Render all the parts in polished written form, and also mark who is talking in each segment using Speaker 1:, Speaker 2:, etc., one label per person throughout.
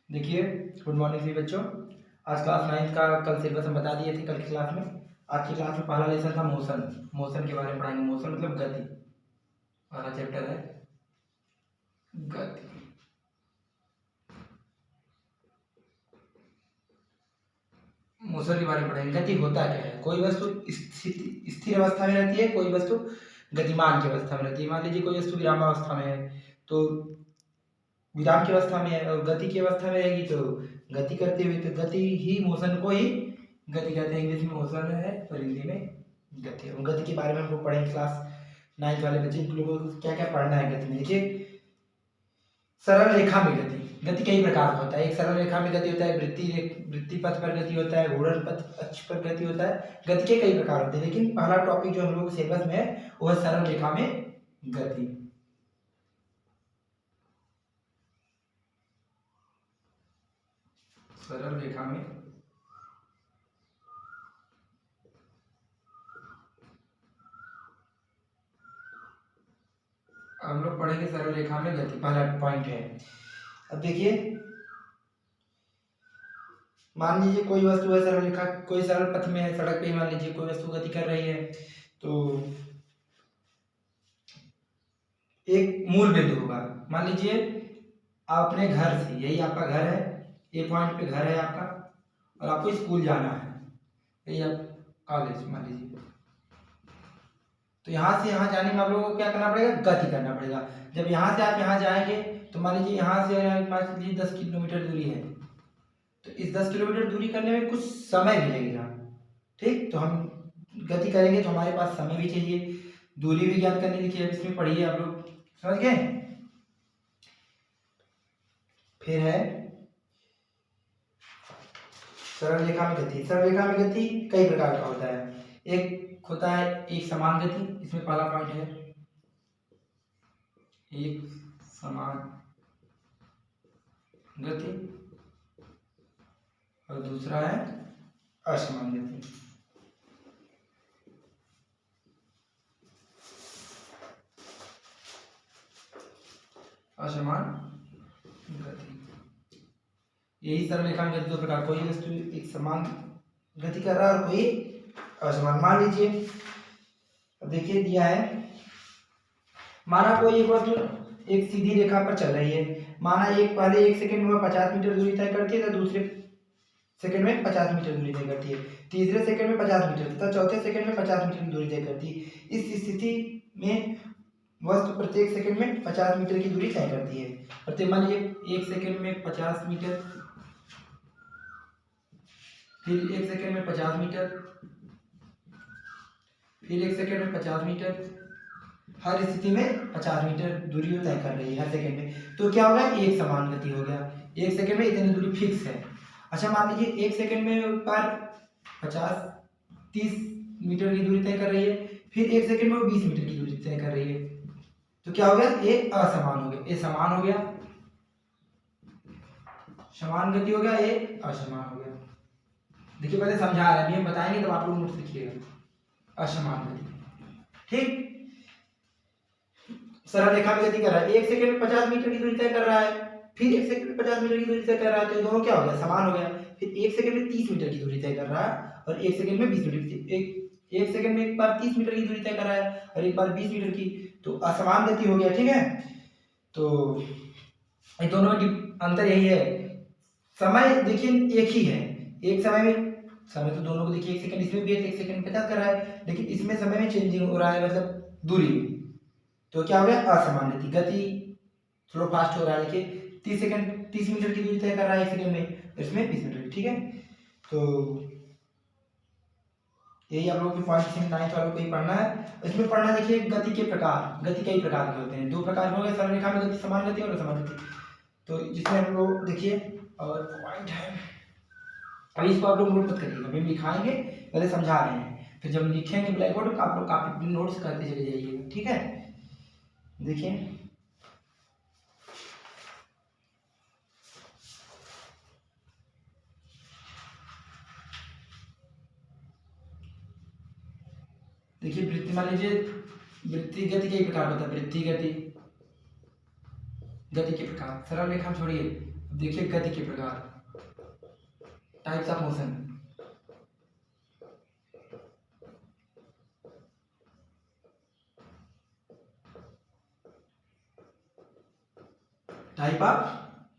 Speaker 1: देखिए, good morning सभी बच्चों। आज क्लास 9 का कल सिलेबस हम बता दिए थे कल की क्लास में। आज की क्लास में पहला लेसन था मोशन। मोशन के बारे में पढ़ाएंगे। मोशन मतलब गति। पहला चैप्टर है गति। मोशन के बारे में पढ़ेंगे। गति होता क्या है? कोई वस्तु स्थिर अवस्था में रहती है, कोई वस्तु गतिमान की अवस्था में रहती है। मान लीजिए कोई वस्तु विरामावस्था में है तो विराम की अवस्था में है, और गति की अवस्था में रहेगी तो गति करते हुए, तो गति ही मोशन को ही गति कहते हैं। इंग्लिश में मोशन है और हिंदी में गति है। गति के बारे में हम लोग पढ़ेंगे। क्लास 9 वाले बच्चे इन लोगों को क्या क्या पढ़ना है गति में। देखिए, सरल रेखा में गति। गति कई प्रकार का होता है। एक सरल रेखा में गति होता है, वृत्ति पथ पर गति होता है, घूर्णन पथ अक्ष पर गति होता है। गति के कई प्रकार होते हैं, लेकिन पहला टॉपिक जो हम लोग सिलेबस में है वो है सरल रेखा में गति। सरल रेखा में हम लोग पढ़ेंगे सरल रेखा में गति। पहला पॉइंट है। अब देखिए, मान लीजिए कोई वस्तु है सरल रेखा, कोई सरल पथ में है, सड़क पे मान लीजिए कोई वस्तु गति कर रही है, तो एक मूल बिंदु होगा। मान लीजिए आप अपने घर से, यही आपका घर है, ये पॉइंट पे घर है आपका, और आपको स्कूल जाना है, यही आप कॉलेज मान लीजिए। तो यहाँ से यहाँ जाने में आप लोगों को क्या करना पड़ेगा? गति करना पड़ेगा। जब यहाँ से आप यहाँ जाएंगे तो मान लीजिए यहाँ से मान लीजिए 10 किलोमीटर दूरी है, तो इस 10 किलोमीटर दूरी करने में कुछ समय भी लगेगा। ठीक, तो हम गति करेंगे तो हमारे पास समय भी चाहिए, दूरी भी ज्ञात करनी। देखिए इसमें पढ़िए आप लोग, समझ गए। फिर है सरल रेखा में गति। सरल रेखा में गति कई प्रकार का होता है। एक होता है एक समान गति, इसमें पहला पॉइंट है एक समान गति, और दूसरा है असमान गति। असमान गति, यही सरल रेखा में गति दो प्रकार। कोई वस्तु एक समान गति कर रहा है और कोई असमान। मान लीजिए, अब देखिए दिया है, माना कोई एक वस्तु एक सीधी रेखा पर चल रही है। माना एक पहले 1 सेकंड में 50 मीटर दूरी तय करती है, तो दूसरे सेकंड में 50 मीटर दूरी तय करती है, तीसरे सेकंड में 50 मीटर तथा चौथे सेकंड में 50 मीटर की दूरी तय करती है। इस स्थिति में वस्तु प्रत्येक सेकंड में 50 मीटर की दूरी तय करती है। प्रत्येक मान लीजिए 1 सेकंड में 50 मीटर, फिर 1 सेकंड में 50 मीटर, फिर 1 सेकंड में 50 मीटर। हर स्थिति में 50 मीटर दूरी तय कर रही है हर सेकंड में। तो क्या होगा? एक समान गति हो गया। 1 सेकंड में इतनी दूरी फिक्स है। अच्छा, मान लीजिए 1 सेकंड में पर 50-30 मीटर की दूरी तय कर रही है, फिर 1 सेकंड में वो 20 मीटर की दूरी तय कर रही है। तो क्या हो गया? ये असमान हो गया, ये समान हो गया, समान गति हो गया, ये असमान हो गया। देखिए पहले समझा रहे हैं, हम बताएंगे तो आप लोग नोट्स लिखिएगा। असमान गति, ठीक। सरल रेखा में गति कर रहा है, 1 सेकंड में 50 मीटर की दूरी तय कर रहा है, फिर 1 सेकंड में 50 मीटर की दूरी तय कर रहा है, तो ये दोनों क्या हो गया? समान हो गया। फिर 1 सेकंड में 30 मीटर की दूरी तय कर रहा है, और 1 सेकंड में 20 मीटर की, एक सेकंड में एक बार 30 मीटर की दूरी तय कर रहा है और एक बार 20 मीटर की, तो असमान गति हो गया। ठीक है, तो ये दोनों में अंतर यही है। समय देखिए एक ही है, एक समय में, समय तो दोनों को देखिए 1 सेकंड इसमें भी है, 1 सेकंड 50 कर रहा है, लेकिन इसमें समय में चेंजिंग हो रहा है, मतलब दूरी में। तो क्या हो गया? असमान गति। गति थोड़ा फास्ट हो रहा है। देखिए 30 मीटर की दूरी तय कर रहा है 1 सेकंड में, इसमें 20 मीटर की। ठीक है, तो यही आप लोगों की पॉइंट 9 वालों को ही पढ़ना है। इसमें पढ़ना देखिए गति के प्रकार। गति कई प्रकार के होते हैं, 2 प्रकार के हो गए, सरल रेखा में गति, समान गति और असमान गति। तो जिसमें हम लोग देखिए, और पॉइंट है, अभी इसको आप लोग नोट मत करिएगा, अभी लिखाएंगे, पहले समझा रहे हैं, फिर जब लिखेंगे ब्लैक बोर्ड तो आप लोग काफी नोट्स करते चले जाइएगा। ठीक है, देखिए देखिए वृत्ति, मान लीजिए वृत्ति गति कई प्रकार होता है। वृत्ति गति, गति के प्रकार, सरल रेखा छोड़िए, देखिए गति के प्रकार, types of motion. Type of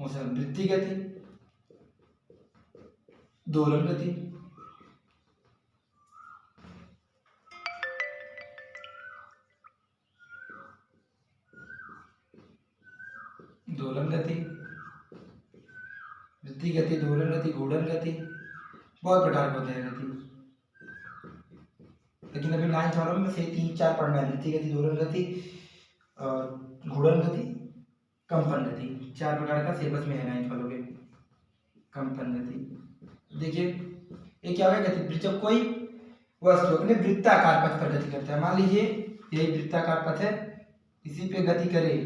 Speaker 1: motion, वृत्तीय गति, दोलन गति, दोलन गति, वृत्तीय गति, दोलन गति, घूर्णन गति, बहुत प्रकार के होते हैं गति। लेकिन अभी 9th वालों में से 3-4 पढ़ना है, वृत्तीय गति, दोलन गति, घूर्णन गति, कंपन गति, 4 प्रकार का सिलेबस में है 9th वालों के। कंपन गति, देखिए ये क्या होगा, गति जब कोई वस्तु अपने वृत्ताकार पथ पर गति करता है, मान लीजिए यही वृत्ताकार पथ है, इसी पे गति करे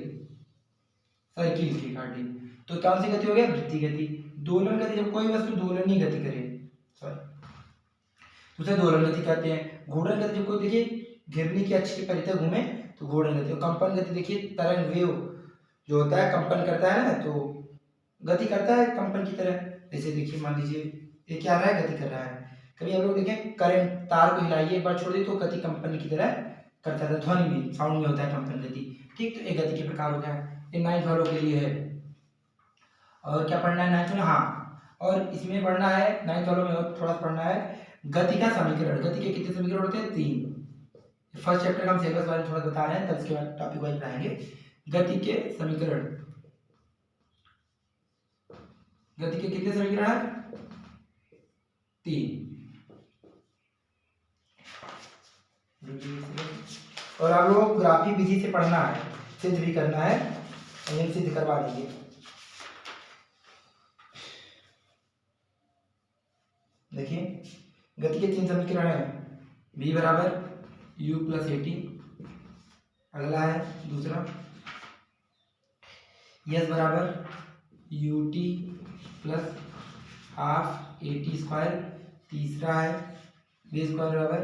Speaker 1: साइकिल की गाड़ी, तो कौन सी गति हो गया, वृत्तीय गति। दोलन गति, जब कोई वस्तु दोलनीय गति करे, सॉरी उसे दोलन गति कहते हैं। घूर्णन गति, जब कोई देखिए घिरनी की अक्ष के परितः घूमे तो घूर्णन गति। कंपन गति, देखिए तरंग वेव जो होता है कंपन करता है ना, तो गति करता है कंपन की तरह। जैसे देखिए मान लीजिए ये क्या रहा है, गति कर रहा है। कभी आप लोग देखें करंट तार को हिलाइए, एक बार छोड़ दी तो गति कंपन की तरह करता है, ध्वनि में साउंड में होता है कंपन गति। ठीक, तो एक गति के प्रकार हो गया, ये 9th वालों के लिए है। और क्या पढ़ना है 9th में, हाँ और इसमें पढ़ना है 9th वालों में और थोड़ा पढ़ना है गति का समीकरण। गति के कितने समीकरण होते हैं, 3। फर्स्ट चैप्टर का हम सिलेबस वाले थोड़ा बता रहे हैं, तब इसके बाद टॉपिक वाइज पढ़ाएंगे। गति के समीकरण, गति के कितने समीकरण है, 3। और आप लोगों को ग्राफी विधि से पढ़ना है, सिद्ध भी करना है, यही सिद्ध करवा देंगे। देखिए गति के 3 समीकरण है, v बराबर u प्लस AT, अगला है दूसरा s बराबर ut plus half AT square, तीसरा है v स्क्वायर बराबर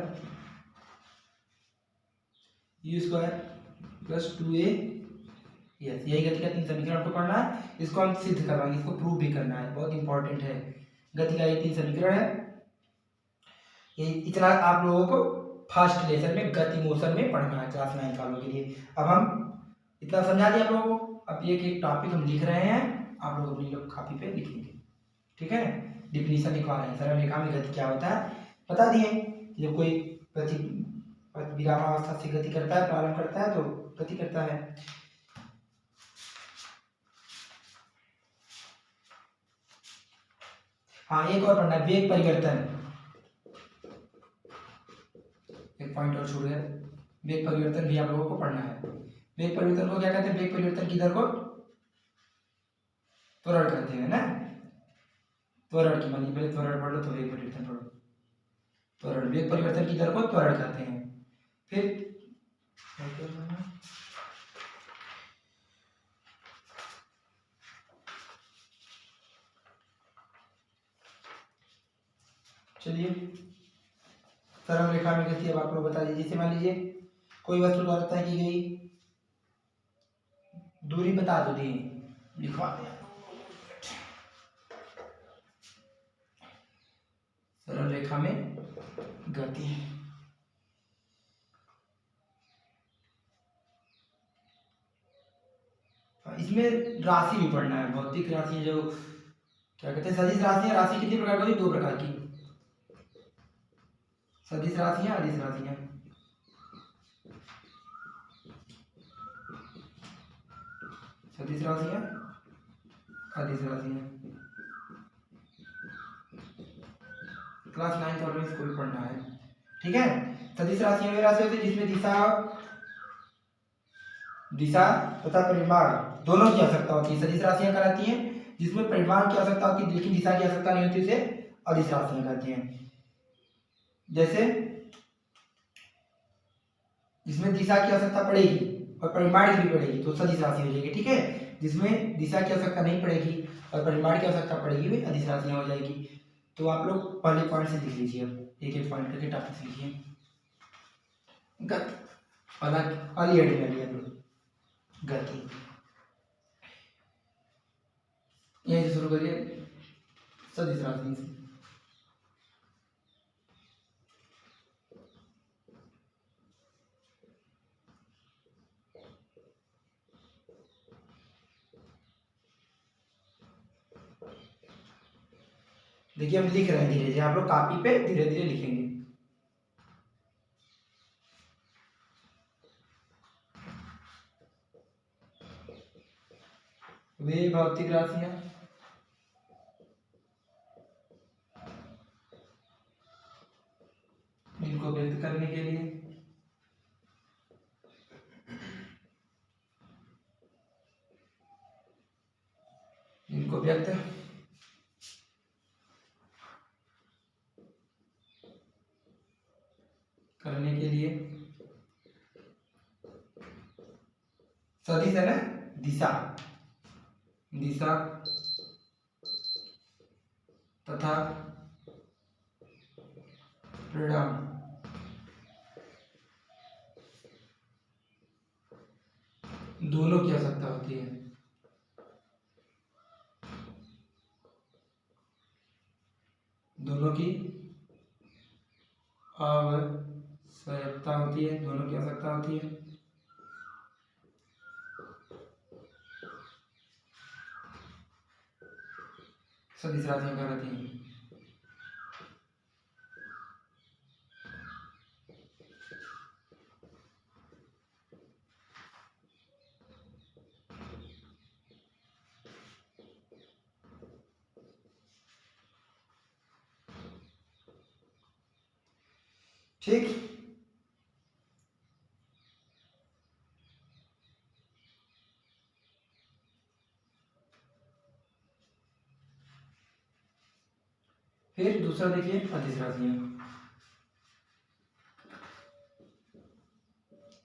Speaker 1: u square plus 2a। Yes, यही गति का 3 समीकरण आपको पढ़ना है, इसको हम सिद्ध करवाएंगे, इसको प्रूव भी करना है, बहुत इंपॉर्टेंट है। गति का ये 3 समीकरण है, ये इतना आप लोगों को फर्स्ट लेसन में गति मोशन में पढ़ना है क्लास 9 वालों के लिए। अब हम इतना समझा दिया आप लोगों को, अब एक टॉपिक हम लिख रहे हैं, आप लोग अपनी लोग कॉपी पे लिखेंगे, ठीक है। डिफिनीशन लिखवा रहे हैं, सरल रेखा में गति क्या होता है बता दिए। जब कोई विरामावस्था से गति करता है, प्रारंभ करता है तो गति करता है। हाँ एक और पढ़ना है, वेग परिवर्तन, एक पॉइंट और छूट गया, वेग परिवर्तन भी आप लोगों को पढ़ना है। वेग परिवर्तन को क्या कहते हैं, वेग परिवर्तन की दर को त्वरण कहते हैं ना, त्वरण की, मान पहले त्वरण पढ़ लो तो वेग परिवर्तन पढ़ो। त्वरण, वेग परिवर्तन की दर को त्वरण कहते हैं। फिर चलिए सरल रेखा में गति अब आप लोग बता दीजिए। जैसे मान लीजिए कोई वस्तु द्वारा तय की गई दूरी बता दो, दी लिखवा दिया। सरल रेखा में गति, इसमें राशि भी पढ़ना है, भौतिक राशि जो क्या कहते हैं सदिश राशि। राशि कितनी प्रकार की होती है, 2 प्रकार की, सदिश राशियां, अदिश राशियां। सदिश राशियां, अदिश राशियां, क्लास 9 और इसको भी पढ़ना है, ठीक है। सदिश राशियां वे राशि होती है जिसमें दिशा तथा परिमाण दोनों की आवश्यकता होती है। सदिश राशियां कहलाती हैं जिसमें परिमाण की आवश्यकता होती है लेकिन दिशा की आवश्यकता नहीं होती, उसे अदिश राशियां कहते हैं। जैसे जिसमें दिशा की आवश्यकता पड़ेगी और परिमाण की भी पड़ेगी तो सदिश राशि हो जाएगी, ठीक है। जिसमें दिशा की आवश्यकता नहीं पड़ेगी और परिमाण की आवश्यकता पड़ेगी वे अदिश राशियां हो जाएगी। तो आप लोग पहले पॉइंट से लिख लीजिए, अब एक एक पॉइंट करके टॉपिक से लिखिए। गति, यहीं से शुरू करिए सदिश राशि से। देखिए हम लिख रहे हैं धीरे धीरे, आप लोग कॉपी पे धीरे धीरे लिखेंगे। वे भौतिक राशियां इनको व्यक्त करने के लिए इनको व्यक्त करने के लिए सदिश है ना, दिशा दिशा तथा परिणाम दोनों की आवश्यकता होती है। दोनों की आवश्यकता होती है, दोनों की आवश्यकता होती है। सदिश राशियां कहलाती हैं। ठीक, फिर दूसरा देखिए अदिश राशियां।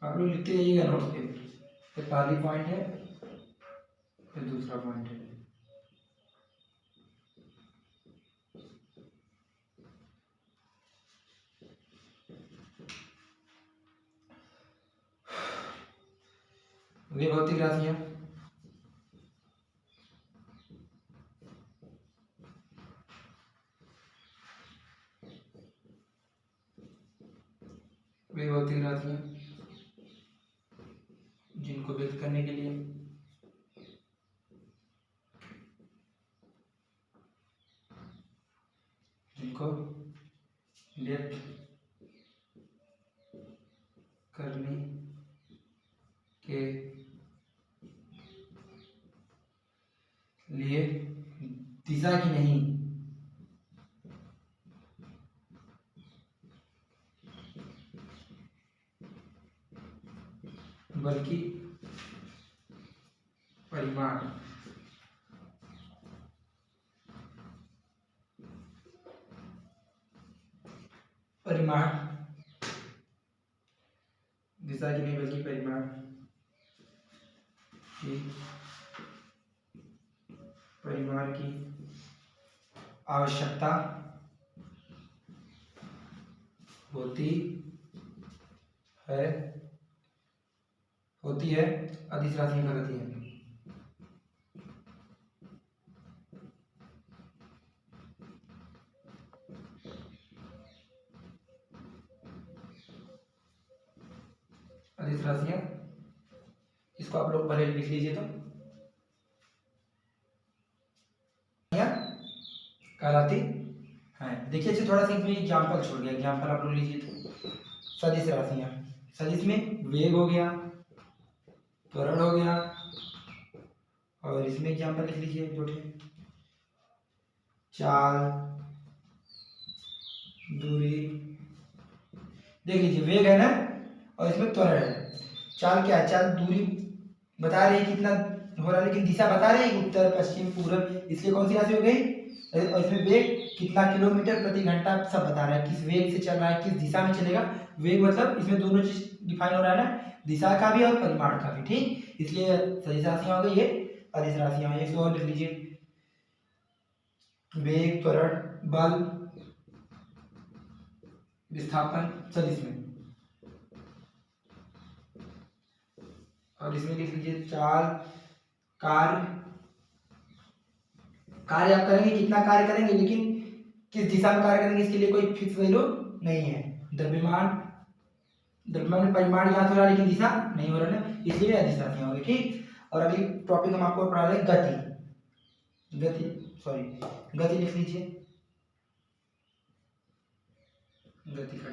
Speaker 1: आप लोग लिखते जाइएगा नोट्स पे। ये पहली पॉइंट है, फिर दूसरा पॉइंट है। वे भौतिक राशियां वे भौतिक राशियां जिनको व्यक्त करने के लिए जिनको व्यक्त करने के लिए दिशा की नहीं बल्कि परिमाण परिमाण दिशा की नहीं बल्कि परिमाण की परिमाण की आवश्यकता होती है अदिश राशियां कहलाती हैं। अदिश राशियां, इसको आप लोग पहले लिख लीजिए। तो कहलाती है। देखिए अच्छा, थोड़ा सा इसमें एग्जाम्पल छोड़ गया, एग्जाम्पल आप लोग लीजिए। तो सदिश राशियां, सदिश में वेग हो गया, त्वरण हो गया, और इसमें एग्जाम्पल लिख लीजिए दो ठे। चाल, दूरी, देख लीजिए वेग है ना, और इसमें त्वरण है। चाल क्या है, चाल दूरी बता रही है कितना हो रहा है, लेकिन दिशा बता रही है उत्तर पश्चिम पूर्व, इसलिए कौन सी राशि हो गई। और इसमें वेग कितना किलोमीटर प्रति घंटा सब बता रहा है, किस वेग से चल रहा है, किस दिशा में चलेगा। वेग मतलब इसमें दोनों चीज डिफाइन हो रहा है ना, दिशा का भी और परिमाण का भी। ठीक, इसलिए सदिश राशियां हो गई, ये अदिश राशियां हो गई। इसको और लिख लीजिए, वेग, त्वरण, बल, विस्थापन सदिश में। और इसमें लिख लीजिए चाल, कार्य, कार्य आप करेंगे, कितना कार्य करेंगे, लेकिन किस दिशा में कार्य करेंगे इसके लिए कोई फिक्स वैल्यू नहीं है। द्रव्यमान में परिमाण ज्ञात हो रहा है लेकिन दिशा नहीं हो रहा है, इसलिए यह दिशा नहीं होगी। ठीक। और अगली टॉपिक हम आपको पढ़ा रहे हैं गति लिख लीजिए, गति का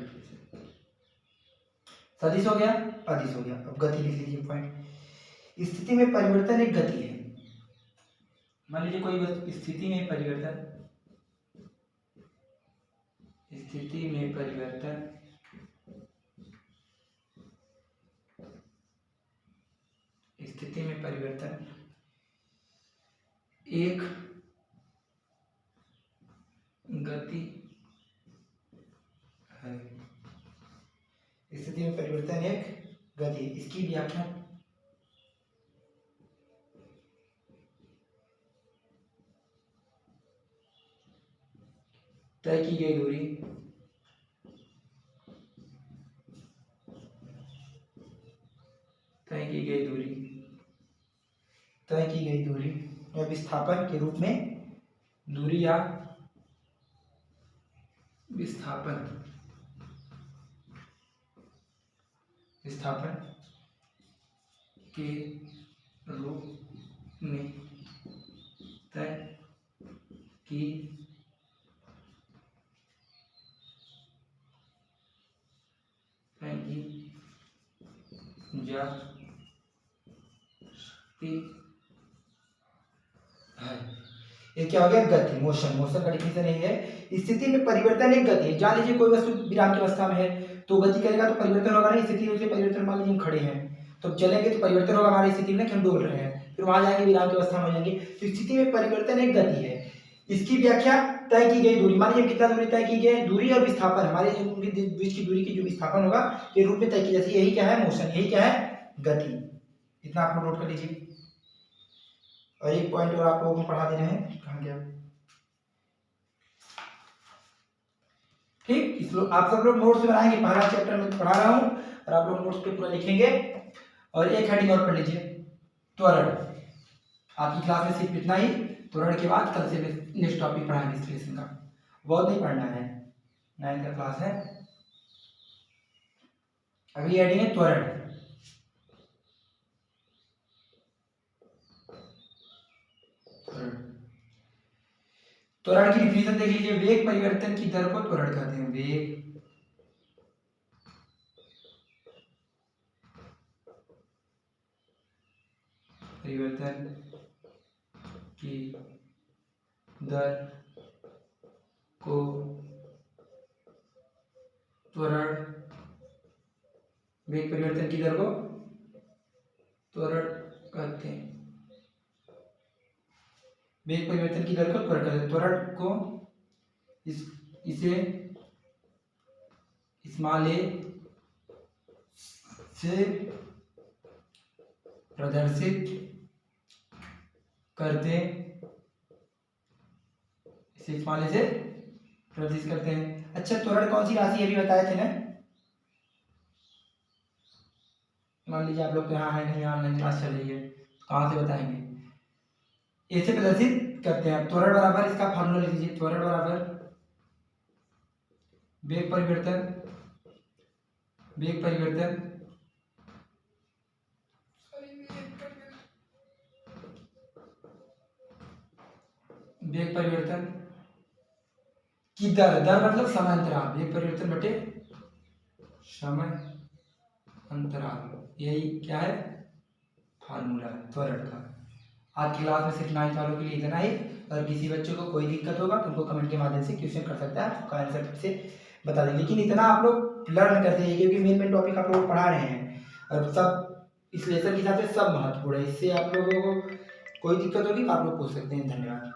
Speaker 1: सदिश हो गया, अदिश हो गया। अब गति लिख लीजिए पॉइंट। स्थिति में परिवर्तन एक गति है। मान लीजिए कोई स्थिति में परिवर्तन एक गति है। स्थिति में परिवर्तन एक गति, इसकी व्याख्या तय की गई दूरी या विस्थापन के रूप में दूरी या विस्थापन के रूप में तय की जा सकती है। ये क्या हो गया, गति, मोशन का डिफिनेशन यही है। स्थिति में परिवर्तन एक गति है। जान लीजिए कोई वस्तु विराम की अवस्था में है तो गति करेगा तो परिवर्तन होगा ना, स्थिति से परिवर्तन। मान लीजिए हम खड़े हैं तो चलेंगे तो परिवर्तन होगा हमारी स्थिति में कि हम डोल रहे हैं, फिर वहां जाएंगे विराम की अवस्था में हो जाएंगे। तो स्थिति में परिवर्तन एक गति है, इसकी व्याख्या तय की गई दूरी। मान लीजिए कितना दूरी तय की गई, दूरी और विस्थापन, हमारे बीच की दूरी की जो विस्थापन होगा के रूप में तय की जाती है। यही क्या है, मोशन, यही क्या है, गति। इतना आप लोग नोट कर लीजिए। और एक पॉइंट और आप लोगों को पढ़ा देना है, कहाँ गया, ठीक। इस लोग आप सब लोग नोट्स बनाएंगे, पहला चैप्टर में पढ़ा रहा हूँ और आप लोग नोट्स पे पूरा लिखेंगे। और एक हेडिंग और पढ़ लीजिए, त्वरण। आपकी क्लास में सिर्फ इतना ही। त्वरण के बाद कल से नेक्स्ट टॉपिक पढ़ाएंगे इस लेसन का, बहुत नहीं पढ़ना है, 9th का क्लास है। अगली हेडिंग है त्वरण। त्वरण की डिफिनेशन देख लीजिए, वेग परिवर्तन की दर को त्वरण कहते हैं। वेग परिवर्तन की दर को त्वरण, वेग परिवर्तन की दर को त्वरण कहते हैं। वेग परिवर्तन की दर को त्वरण कहते हैं। त्वरण को इसे स्मॉल a से प्रदर्शित करते, इसे स्मॉल a से प्रदर्शित करते हैं। अच्छा, त्वरण कौन सी राशि अभी बताए थे ना, मान लीजिए आप लोग के यहाँ है नहीं, ऑनलाइन क्लास चल रही है, कहाँ से बताएंगे, ऐसे प्रदर्शित करते हैं। त्वरण बराबर, इसका फॉर्मूला लिख लीजिए, त्वरण बराबर वेग परिवर्तन की दर मतलब समय अंतराल, वेग परिवर्तन बटे समय अंतराल, यही क्या है, फार्मूला त्वरण का। आज की क्लास में सिर्फ 9th वालों के लिए इतना ही। अगर किसी बच्चे को कोई दिक्कत होगा तो उनको कमेंट के माध्यम से क्वेश्चन कर सकता है, उसका आंसर फिर से बता दें। लेकिन इतना आप लोग लर्न करते हैं क्योंकि मेन टॉपिक आप लोग पढ़ा रहे हैं और सब इस लेसन के हिसाब से सब महत्वपूर्ण है। इससे आप लोगों को कोई दिक्कत होगी तो आप लोग पूछ सकते हैं। धन्यवाद।